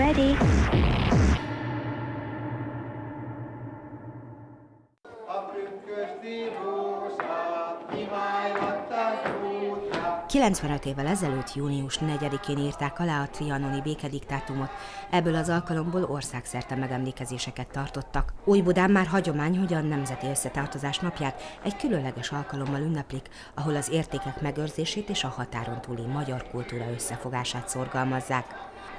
ready. 95 évvel ezelőtt, június 4-én írták alá a trianoni békediktátumot, ebből az alkalomból országszerte megemlékezéseket tartottak. Újbudán már hagyomány, hogy a Nemzeti Összetartozás napját egy különleges alkalommal ünneplik, ahol az értékek megőrzését és a határon túli magyar kultúra összefogását szorgalmazzák.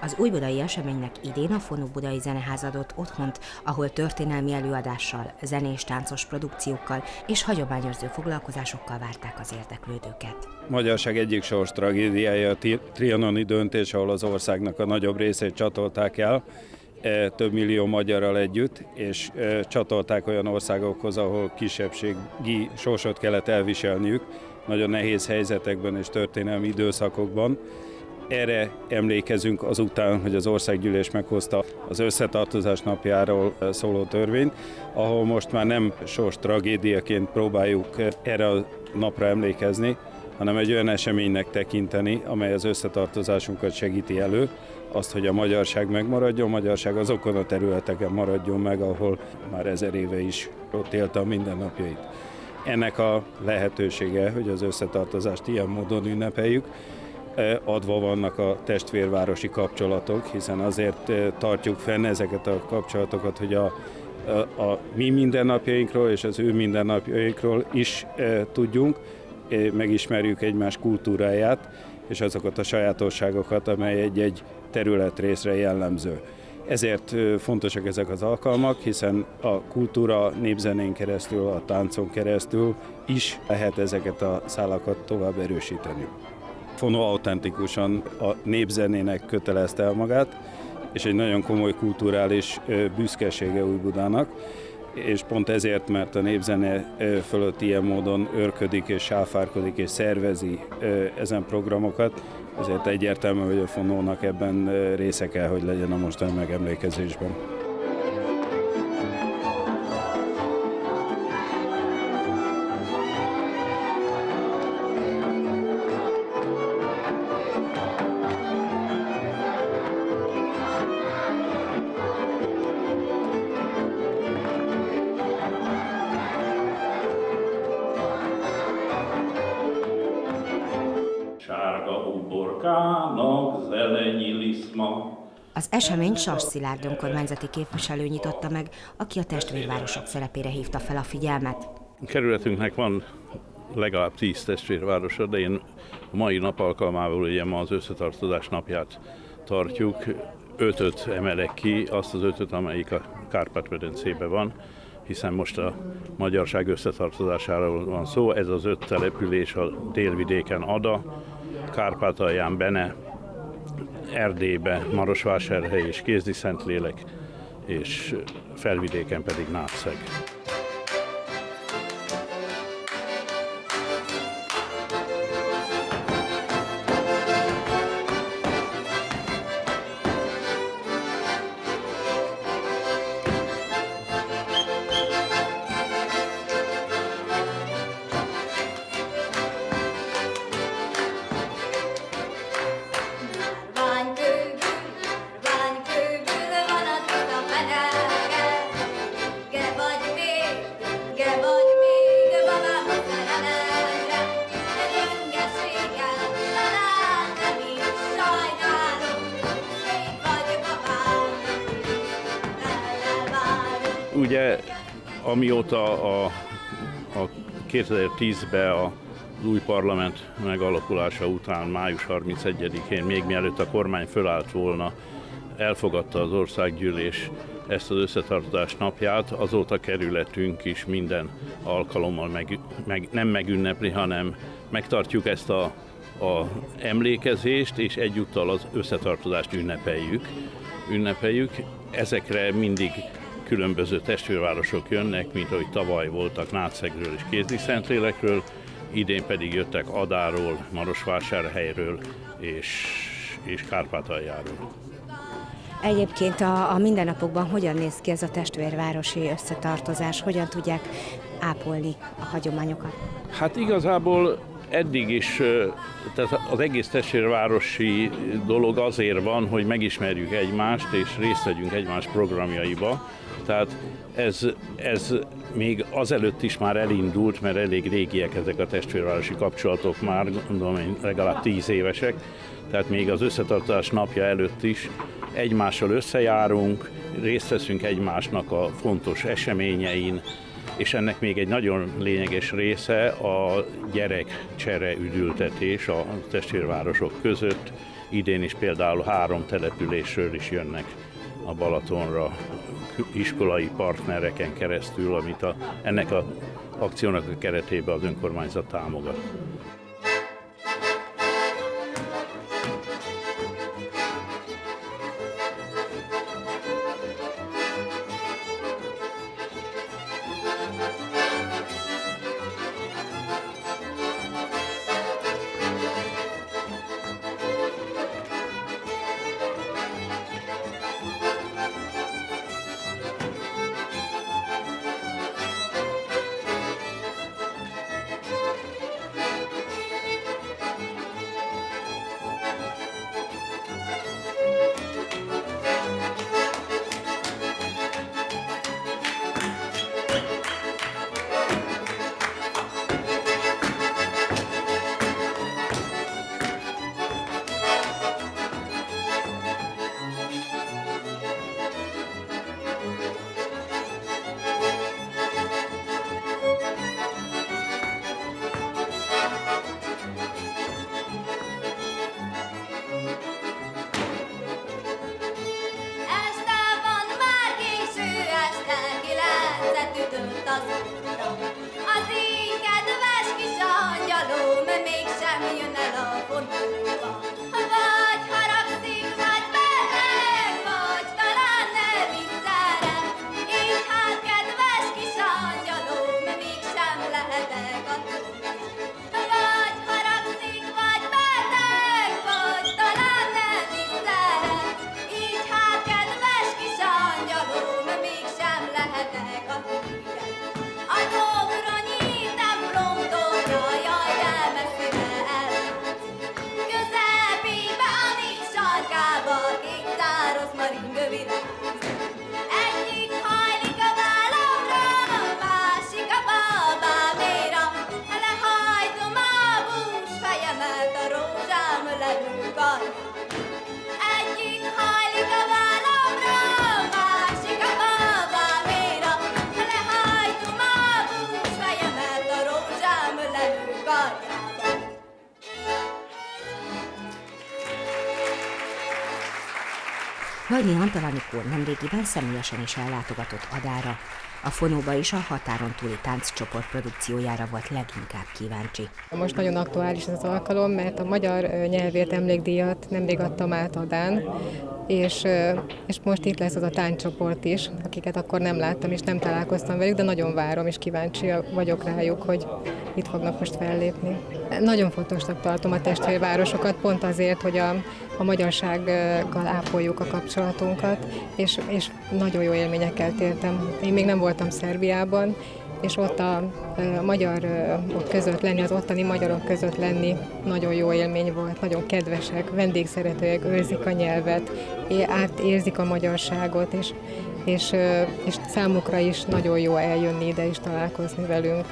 Az újbudai eseménynek idén a Fonó Budai Zeneház adott otthont, ahol történelmi előadással, zenés-táncos produkciókkal és hagyományőrző foglalkozásokkal várták az érdeklődőket. Magyarság egyik sors tragédiája a trianoni döntés, ahol az országnak a nagyobb részét csatolták el, több millió magyarral együtt, és csatolták olyan országokhoz, ahol kisebbségi sorsot kellett elviselniük, nagyon nehéz helyzetekben és történelmi időszakokban. Erre emlékezünk azután, hogy az Országgyűlés meghozta az Összetartozás napjáról szóló törvényt, ahol most már nem sors tragédiaként próbáljuk erre a napra emlékezni, hanem egy olyan eseménynek tekinteni, amely az összetartozásunkat segíti elő, azt, hogy a magyarság megmaradjon, a magyarság azokon a területeken maradjon meg, ahol már 1000 éve is ott élte a mindennapjait. Ennek a lehetősége, hogy az összetartozást ilyen módon ünnepeljük, adva vannak a testvérvárosi kapcsolatok, hiszen azért tartjuk fenn ezeket a kapcsolatokat, hogy a mi mindennapjainkról és az ő mindennapjainkról is tudjunk, megismerjük egymás kultúráját és azokat a sajátosságokat, amely egy-egy területrészre jellemző. Ezért fontosak ezek az alkalmak, hiszen a kultúra népzenén keresztül, a táncon keresztül is lehet ezeket a szálakat tovább erősíteni. Fonó autentikusan a népzenének kötelezte el magát, és egy nagyon komoly kulturális büszkesége Újbudának, és pont ezért, mert a népzene fölött ilyen módon őrködik és sáfárkodik és szervezi ezen programokat, ezért egyértelmű, hogy a Fonónak ebben része kell, hogy legyen a mostani megemlékezésben. Az eseményt Sas Szilárd önkormányzati képviselő nyitotta meg, aki a testvérvárosok szerepére hívta fel a figyelmet. A kerületünknek van legalább 10 testvérvárosa, de én a mai nap alkalmával ugye ma az Összetartozás napját tartjuk. 5-öt emelek ki, azt az 5-öt, amelyik a Kárpát-medencében van, hiszen most a magyarság összetartozásáról van szó. Ez az 5 település a délvidéken Ada, Kárpátalján Bene, Erdélybe Marosvásárhely és Kézdiszentlélek, és Felvidéken pedig Nátszeg. Ugye, amióta a 2010-ben az új parlament megalakulása után, május 31-én, még mielőtt a kormány fölállt volna, elfogadta az Országgyűlés ezt az Összetartozás napját, azóta kerületünk is minden alkalommal nem megünnepli, hanem megtartjuk ezt a emlékezést, és egyúttal az összetartozást ünnepeljük. Ezekre mindig különböző testvérvárosok jönnek, mint ahogy tavaly voltak Nátszegről és Kézdiszentlélekről, idén pedig jöttek Adáról, Marosvásárhelyről és Kárpátaljáról. Egyébként a mindennapokban hogyan néz ki ez a testvérvárosi összetartozás? Hogyan tudják ápolni a hagyományokat? Hát igazából eddig is, tehát az egész testvérvárosi dolog azért van, hogy megismerjük egymást és részt vegyünk egymás programjaiba. Tehát ez még azelőtt is már elindult, mert elég régiek ezek a testvérvárosi kapcsolatok már, gondolom én, legalább 10 évesek. Tehát még az összetartozás napja előtt is egymással összejárunk, részt veszünk egymásnak a fontos eseményein, és ennek még egy nagyon lényeges része a gyerekcsere üdültetés a testvérvárosok között. Idén is például 3 településről is jönnek a Balatonra iskolai partnereken keresztül, amit ennek az akciónak a keretében az önkormányzat támogat. Az én kedves kis angyalom mégsem jön el a vonóba. Vagy haragszik, vagy beteg, vagy talán nem is szeret. Így hát, kedves kis angyalom, mégsem lehetek a túlja. Vagy haragszik, vagy beteg, vagy talán nem is szeret. Így hát, kedves kis angyalom, mégsem lehetek a túlja. A Dobronyi templomtól, jaj, de messzire ellátszik. Közepébe a négy sarkába 200 rozmarin virágzik. Egyik hajlik a vállamra, a másik a babáméra. Lehajtom a bús fejemet a rózsám levő karjába. Egyik hajlik a vállamra, a másik a babáméra. Lehajtom a bús fejemet a rózsám levő karjába. Vajni Antal nemrégiben személyesen is ellátogatott Adára. A Fonóba is a határon túli tánccsoport produkciójára volt leginkább kíváncsi. Most nagyon aktuális ez az alkalom, mert a magyar nyelvért emlékdíjat nemrég adtam át Adán, és most itt lesz az a tánccsoport is, akiket akkor nem láttam és nem találkoztam velük, de nagyon várom és kíváncsi vagyok rájuk, hogy itt fognak most fellépni. Nagyon fontosnak tartom a testvérvárosokat, pont azért, hogy a magyarsággal ápoljuk a kapcsolatunkat, és nagyon jó élményekkel éltem. Én még nem voltam Szerbiában, és ott a magyarok között lenni, az ottani magyarok között lenni nagyon jó élmény volt, nagyon kedvesek, vendégszeretőek, őrzik a nyelvet, átérzik a magyarságot, és számukra is nagyon jó eljönni ide és találkozni velünk.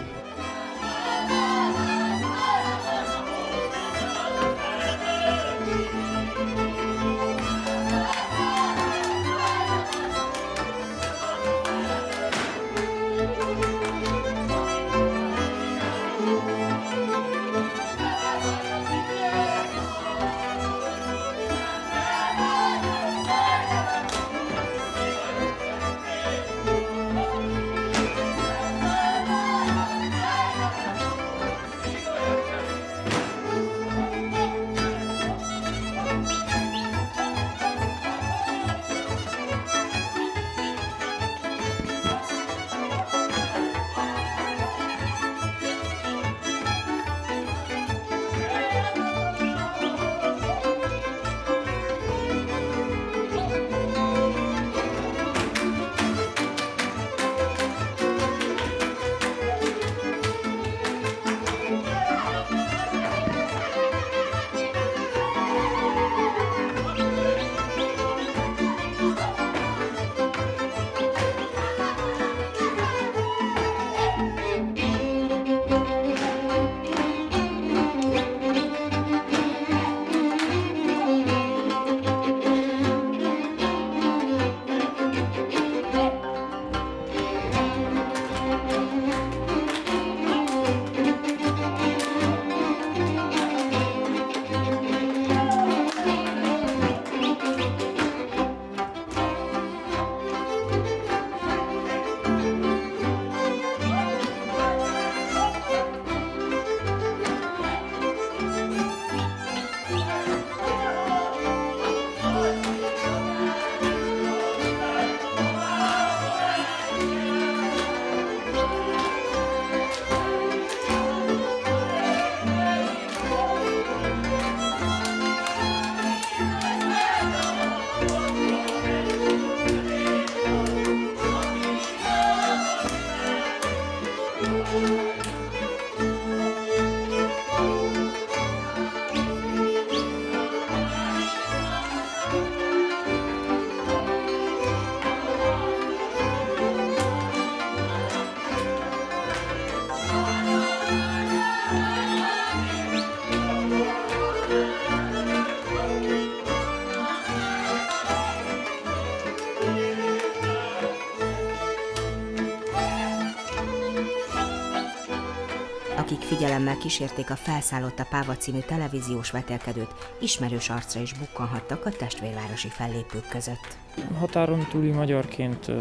figyelemmel kísérték a Felszállott a Páva című televíziós vetélkedőt, ismerős arcra is bukkanhattak a testvérvárosi fellépők között. Határon túli magyarként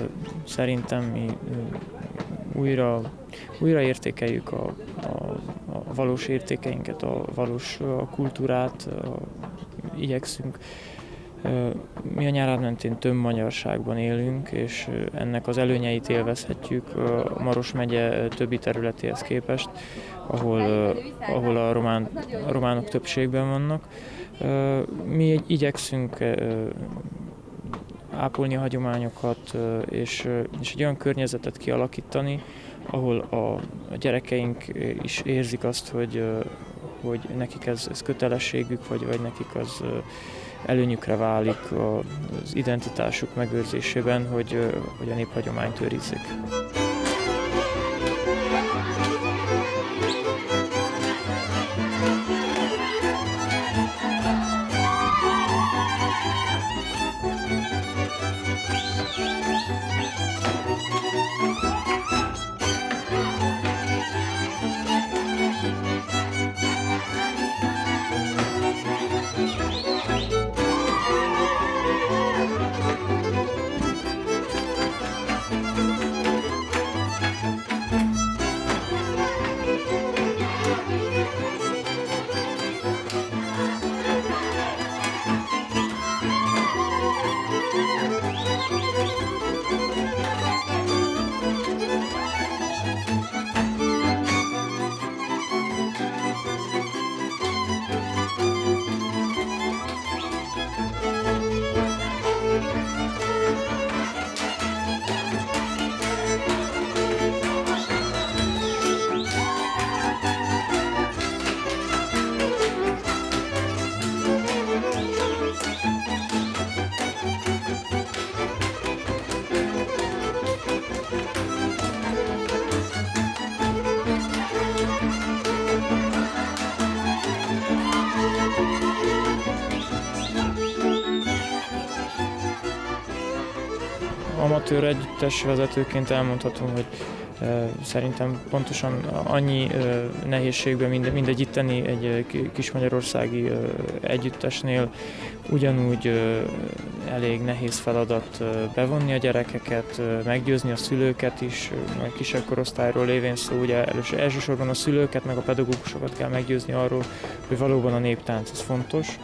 szerintem mi újra értékeljük a valós értékeinket, a valós kultúrát, igyekszünk. Mi a Nyárádmentén több magyarságban élünk, és ennek az előnyeit élvezhetjük a Maros megye többi területéhez képest, ahol a románok többségben vannak. Mi igyekszünk ápolni a hagyományokat, és egy olyan környezetet kialakítani, ahol a gyerekeink is érzik azt, hogy nekik ez kötelességük, vagy nekik az előnyükre válik az identitásuk megőrzésében, hogy a néphagyományt őrizzék. Amatőr együttes vezetőként elmondhatom, hogy szerintem pontosan annyi nehézségben, mint egy itteni, egy kismagyarországi együttesnél ugyanúgy elég nehéz feladat bevonni a gyerekeket, meggyőzni a szülőket is, a kisebb korosztályról lévén szó, ugye elsősorban a szülőket, meg a pedagógusokat kell meggyőzni arról, hogy valóban a néptánc az fontos.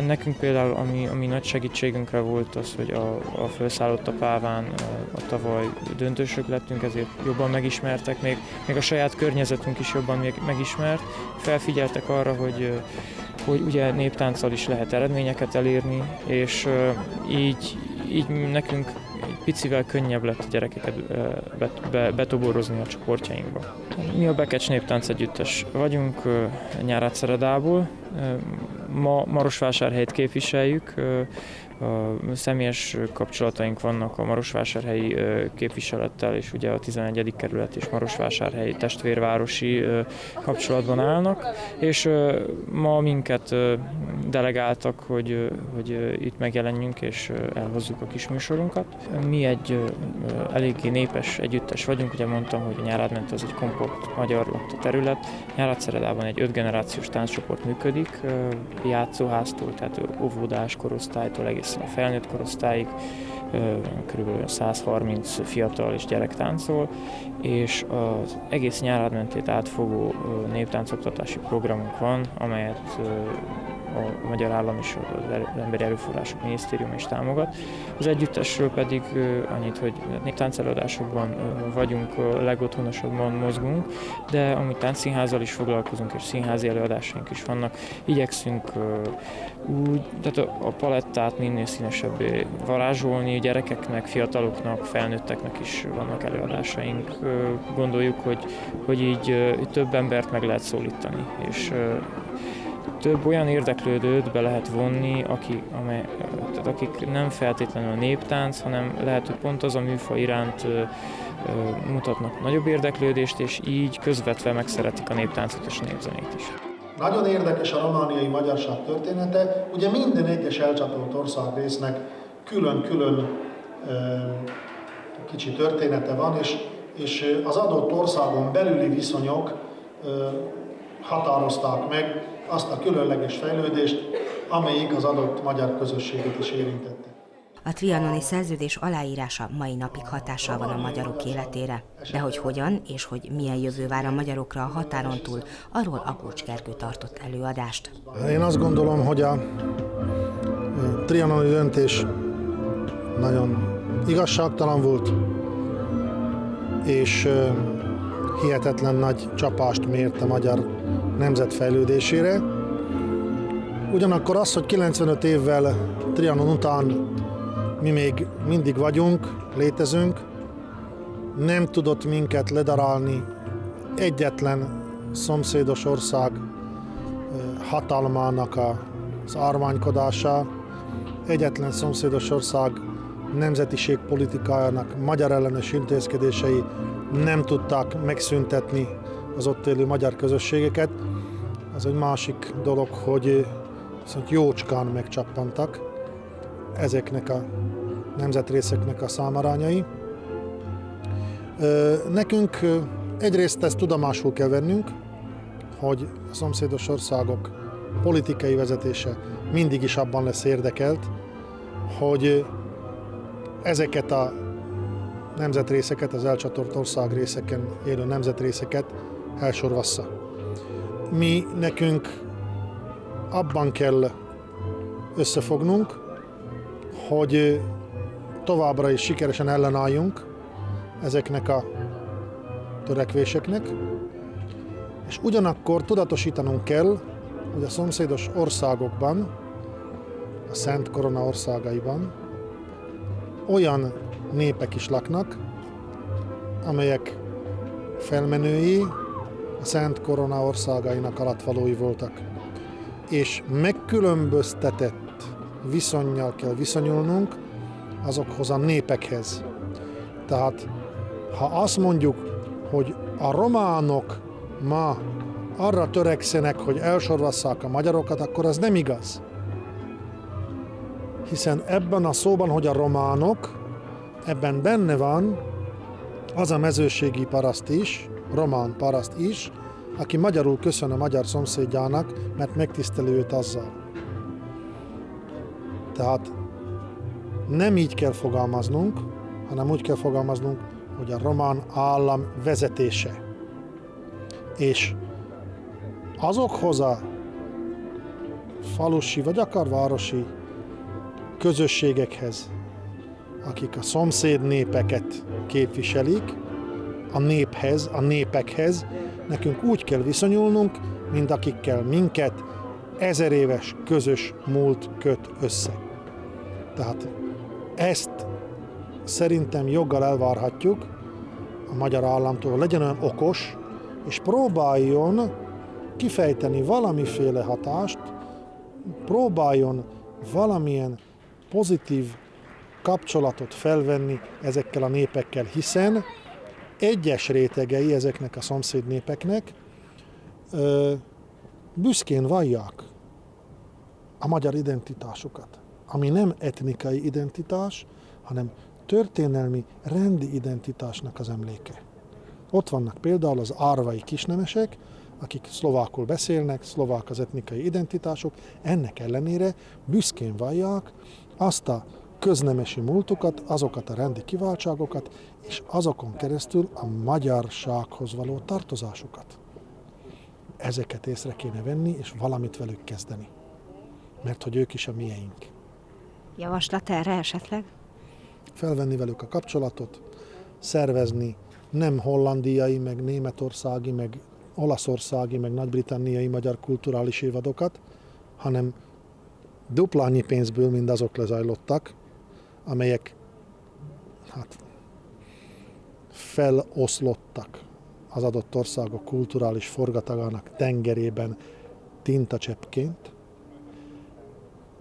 Nekünk például, ami nagy segítségünkre volt az, hogy a Felszállott a Páván a tavaly döntősök lettünk, ezért jobban megismertek, még a saját környezetünk is jobban megismert. Felfigyeltek arra, hogy ugye néptánccal is lehet eredményeket elérni, és így nekünk egy picivel könnyebb lett a gyerekeket betoborozni a csoportjainkba. Mi a Bekecs Néptánc Együttes vagyunk, Nyárádszeredából. Ma Marosvásárhelyt képviseljük, személyes kapcsolataink vannak a marosvásárhelyi képviselettel, és ugye a 11. kerület és Marosvásárhely testvérvárosi kapcsolatban állnak, és ma minket delegáltak, hogy itt megjelenjünk és elhozzuk a kis műsorunkat. Mi egy eléggé népes együttes vagyunk, ugye mondtam, hogy a Nyárádment az egy kompakt magyar lakta terület. Nyárádszeredában egy 5 generációs tánccsoport működik, játszóháztól, tehát óvodás korosztálytól egészen a felnőtt korosztályig, kb. 130 fiatal és gyerek táncol, és az egész Nyárádmentét átfogó néptáncoktatási programunk van, amelyet a Magyar Állam és az Emberi Erőforrások Minisztérium is támogat. Az együttesről pedig annyit, hogy táncelőadásokban vagyunk, legotthonosabban mozgunk, de amúgy táncszínházzal is foglalkozunk, és színházi előadásaink is vannak. Igyekszünk úgy, tehát a palettát minél színesebbé varázsolni, gyerekeknek, fiataloknak, felnőtteknek is vannak előadásaink. Gondoljuk, hogy így több embert meg lehet szólítani, és több olyan érdeklődőt be lehet vonni, akik nem feltétlenül a néptánc, hanem lehet, hogy pont az a műfaj iránt mutatnak nagyobb érdeklődést, és így közvetve megszeretik a néptáncot és a népzenét is. Nagyon érdekes a romániai magyarság története. Ugye minden egyes elcsatolt országrésznek külön-külön kicsi története van, és az adott országon belüli viszonyok határozták meg azt a különleges fejlődést, amelyik az adott magyar közösséget is érintette. A trianoni szerződés aláírása mai napig hatással van a magyarok életére. De hogy hogyan és hogy milyen jövő vár a magyarokra a határon túl, arról Akulcs Gergő tartott előadást. Én azt gondolom, hogy a trianoni döntés nagyon igazságtalan volt, és hihetetlen nagy csapást mért a magyar nemzet fejlődésére. Ugyanakkor az, hogy 95 évvel Trianon után mi még mindig vagyunk, létezünk, nem tudott minket ledarálni egyetlen szomszédos ország hatalmának az árványkodása, egyetlen szomszédos ország nemzetiségpolitikájának magyar ellenes intézkedései nem tudták megszüntetni az ott élő magyar közösségeket. Az egy másik dolog, hogy jócskán megcsappantak ezeknek a nemzetrészeknek a számarányai. Nekünk egyrészt ezt tudomásul kell vennünk, hogy a szomszédos országok politikai vezetése mindig is abban lesz érdekelt, hogy ezeket a nemzetrészeket, az elcsatolt országrészeken élő nemzetrészeket elsorvassza. Mi nekünk abban kell összefognunk, hogy továbbra is sikeresen ellenálljunk ezeknek a törekvéseknek, és ugyanakkor tudatosítanunk kell, hogy a szomszédos országokban, a Szent Korona országaiban olyan népek is laknak, amelyek felmenői a Szent Korona országainak alattvalói voltak. És megkülönböztetett viszonnyal kell viszonyulnunk azokhoz a népekhez. Tehát, ha azt mondjuk, hogy a románok ma arra törekszenek, hogy elsorvasszák a magyarokat, akkor az nem igaz. Hiszen ebben a szóban, hogy a románok, ebben benne van az a mezőségi paraszt is, román paraszt is, aki magyarul köszön a magyar szomszédjának, mert megtiszteli őt azzal. Tehát nem így kell fogalmaznunk, hanem úgy kell fogalmaznunk, hogy a román állam vezetése. És azokhoz a falusi vagy akár városi közösségekhez, akik a szomszéd népeket képviselik, a néphez, a népekhez, nekünk úgy kell viszonyulnunk, mint akikkel minket 1000 éves közös múlt köt össze. Tehát ezt szerintem joggal elvárhatjuk a magyar államtól, legyen olyan okos, és próbáljon kifejteni valamiféle hatást, próbáljon valamilyen pozitív kapcsolatot felvenni ezekkel a népekkel, hiszen egyes rétegei ezeknek a szomszéd népeknek büszkén vallják a magyar identitásukat, ami nem etnikai identitás, hanem történelmi, rendi identitásnak az emléke. Ott vannak például az árvai kisnemesek, akik szlovákul beszélnek, szlovák az etnikai identitásuk, ennek ellenére büszkén vallják azt a köznemesi múltukat, azokat a rendi kiváltságokat, és azokon keresztül a magyarsághoz való tartozásukat. Ezeket észre kéne venni, és valamit velük kezdeni. Mert hogy ők is a miénk. Javaslat erre esetleg? Felvenni velük a kapcsolatot, szervezni nem hollandiai, meg németországi, meg olaszországi, meg nagy-britanniai magyar kulturális évadokat, hanem duplányi pénzből mindazok lezajlottak, amelyek feloszlottak az adott országok kulturális forgatagának tengerében tintacseppként.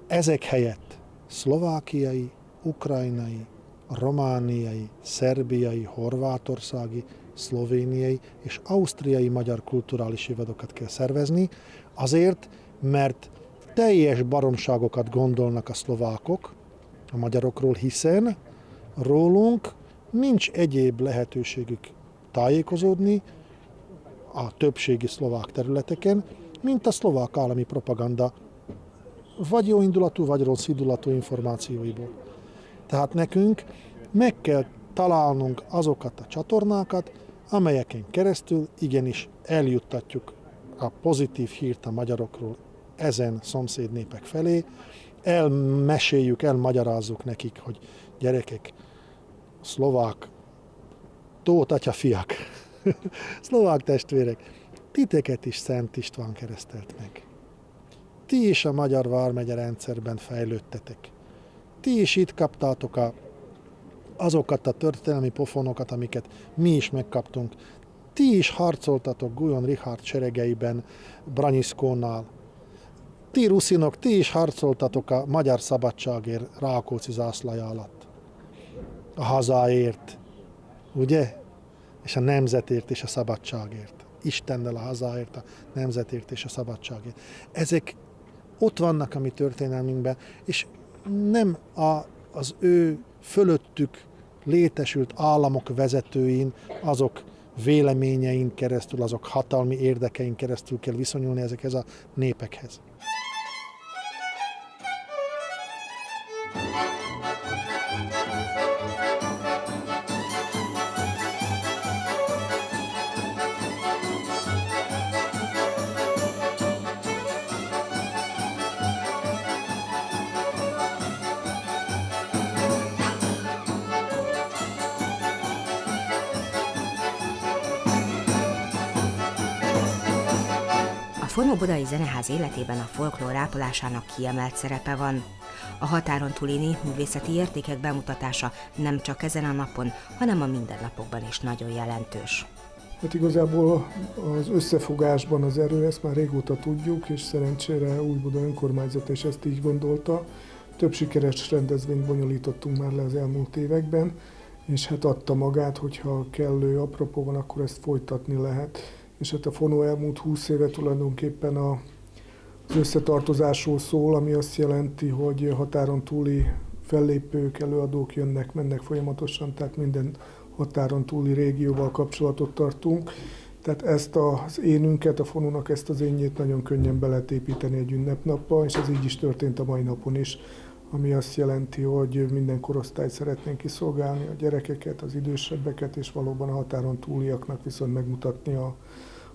Ezek helyett szlovákiai, ukrajnai, romániai, szerbiai, horvátországi, szlovéniai és ausztriai magyar kulturális évadokat kell szervezni, azért, mert teljes baromságokat gondolnak a szlovákok a magyarokról, hiszen rólunk nincs egyéb lehetőségük tájékozódni, a többségi szlovák területeken, mint a szlovák állami propaganda vagy jó indulatú, vagy rossz indulatú információiból. Tehát nekünk meg kell találnunk azokat a csatornákat, amelyeken keresztül igenis eljuttatjuk a pozitív hírt a magyarokról ezen szomszéd népek felé, elmeséljük, elmagyarázzuk nekik, hogy gyerekek, szlovák, Tóth atyafiak, szlovák testvérek, titeket is Szent István keresztelt meg. Ti is a magyar vármegye rendszerben fejlődtetek. Ti is itt kaptátok azokat a történelmi pofonokat, amiket mi is megkaptunk. Ti is harcoltatok Guyon Richárd seregeiben Branyiszkónál. Ti ruszinok, ti is harcoltatok a magyar szabadságért Rákóczi zászlaja alatt. A hazáért, ugye? És a nemzetért és a szabadságért. Istennel a hazáért, a nemzetért és a szabadságért. Ezek ott vannak a mi történelmünkben, és nem az ő fölöttük létesült államok vezetőin, azok véleményein keresztül, azok hatalmi érdekein keresztül kell viszonyulni ezekhez a népekhez. A Fonó-Bodai Zeneház életében a folklór ápolásának kiemelt szerepe van. A határon túli népművészeti értékek bemutatása nem csak ezen a napon, hanem a mindennapokban is nagyon jelentős. Hát igazából az összefogásban az erő, ezt már régóta tudjuk, és szerencsére Újbuda önkormányzata is ezt így gondolta. Több sikeres rendezvényt bonyolítottunk már le az elmúlt években, és hát adta magát, hogyha kellő apropó van, akkor ezt folytatni lehet. És hát a Fonó elmúlt 20 éve tulajdonképpen az összetartozásról szól, ami azt jelenti, hogy határon túli fellépők, előadók jönnek, mennek folyamatosan, tehát minden határon túli régióval kapcsolatot tartunk. Tehát ezt az énünket, a Fonónak ezt az énjét nagyon könnyen be lehet építeni egy ünnepnapba, és ez így is történt a mai napon is, ami azt jelenti, hogy minden korosztályt szeretnénk kiszolgálni, a gyerekeket, az idősebbeket, és valóban a határon túliaknak viszont megmutatni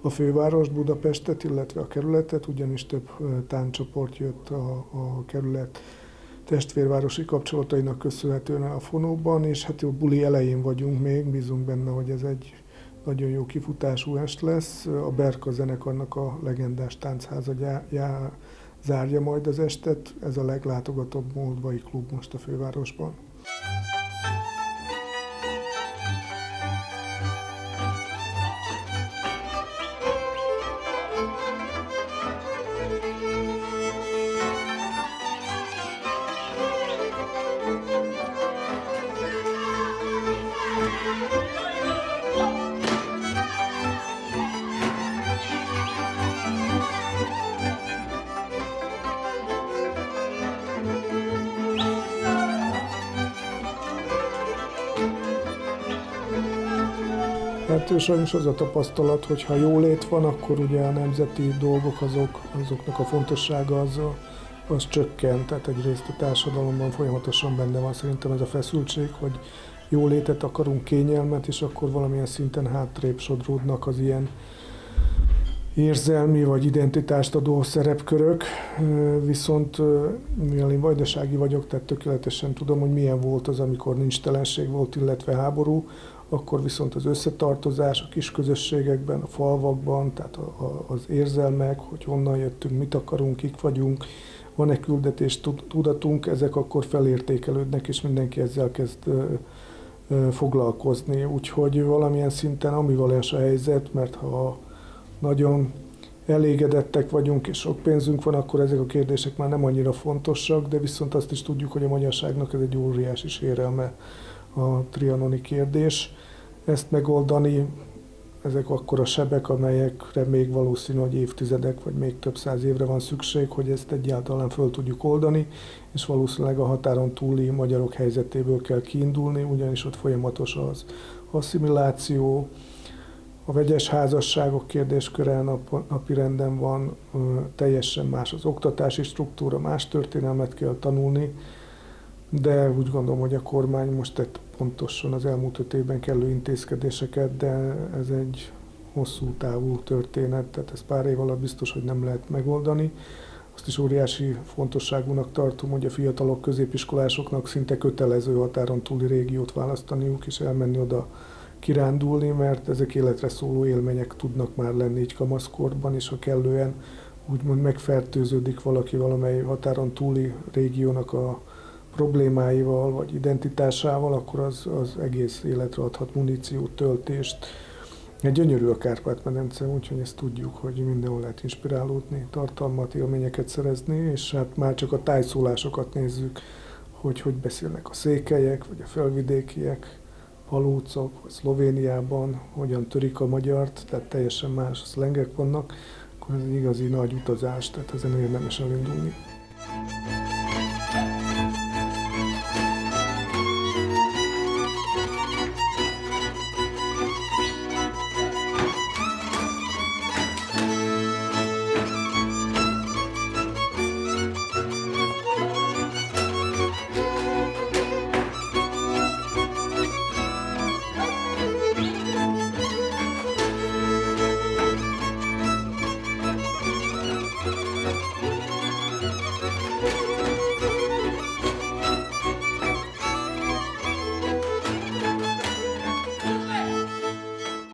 a fővárost, Budapestet, illetve a kerületet, ugyanis több tánccsoport jött a kerület testvérvárosi kapcsolatainak köszönhetően a Fonóban, és hát a buli elején vagyunk még, bízunk benne, hogy ez egy nagyon jó kifutású est lesz. A Berka zenekarnak a legendás táncháza zárja majd az estet, ez a leglátogatottabb moldvai klub most a fővárosban. Hát sajnos az a tapasztalat, hogy ha jólét van, akkor ugye a nemzeti dolgok, azoknak a fontossága az csökken. Tehát egyrészt a társadalomban folyamatosan benne van szerintem ez a feszültség, hogy jólétet akarunk, kényelmet, és akkor valamilyen szinten hátrébb sodródnak az ilyen érzelmi vagy identitást adó szerepkörök. Viszont mivel én vajdasági vagyok, tehát tökéletesen tudom, hogy milyen volt az, amikor nincstelenség volt, illetve háború, akkor viszont az összetartozás a kis közösségekben, a falvakban, tehát az érzelmek, hogy honnan jöttünk, mit akarunk, kik vagyunk, van-e küldetés tudatunk, ezek akkor felértékelődnek, és mindenki ezzel kezd foglalkozni. Úgyhogy valamilyen szinten ambivalens a helyzet, mert ha nagyon elégedettek vagyunk, és sok pénzünk van, akkor ezek a kérdések már nem annyira fontosak, de viszont azt is tudjuk, hogy a magyarságnak ez egy óriási sérelme a trianoni kérdés. Ezt megoldani, ezek akkora sebek, amelyekre még valószínű, hogy évtizedek, vagy még több száz évre van szükség, hogy ezt egyáltalán föl tudjuk oldani, és valószínűleg a határon túli magyarok helyzetéből kell kiindulni, ugyanis ott folyamatos az asszimiláció, A vegyes házasságok kérdésköre napirenden van, teljesen más az oktatási struktúra, más történelmet kell tanulni, de úgy gondolom, hogy a kormány most tett pontosan az elmúlt 5 évben kellő intézkedéseket, de ez egy hosszú távú történet, tehát ez pár év alatt biztos, hogy nem lehet megoldani. Azt is óriási fontosságúnak tartom, hogy a fiatalok, középiskolásoknak szinte kötelező határon túli régiót választaniuk és elmenni oda kirándulni, mert ezek életre szóló élmények tudnak már lenni így kamaszkorban, és ha kellően úgymond megfertőződik valaki valamely határon túli régiónak a problémáival vagy identitásával, akkor az egész életre adhat muníciót, töltést. Egy gyönyörű a Kárpát-medence, úgyhogy ezt tudjuk, hogy mindenhol lehet inspirálódni, tartalmat, élményeket szerezni, és hát már csak a tájszólásokat nézzük, hogy beszélnek a székelyek, vagy a felvidékiek, palócok, vagy Szlovéniában, hogyan törik a magyart, tehát teljesen más szlengek vannak, akkor ez egy igazi nagy utazás, tehát ezen érdemes elindulni.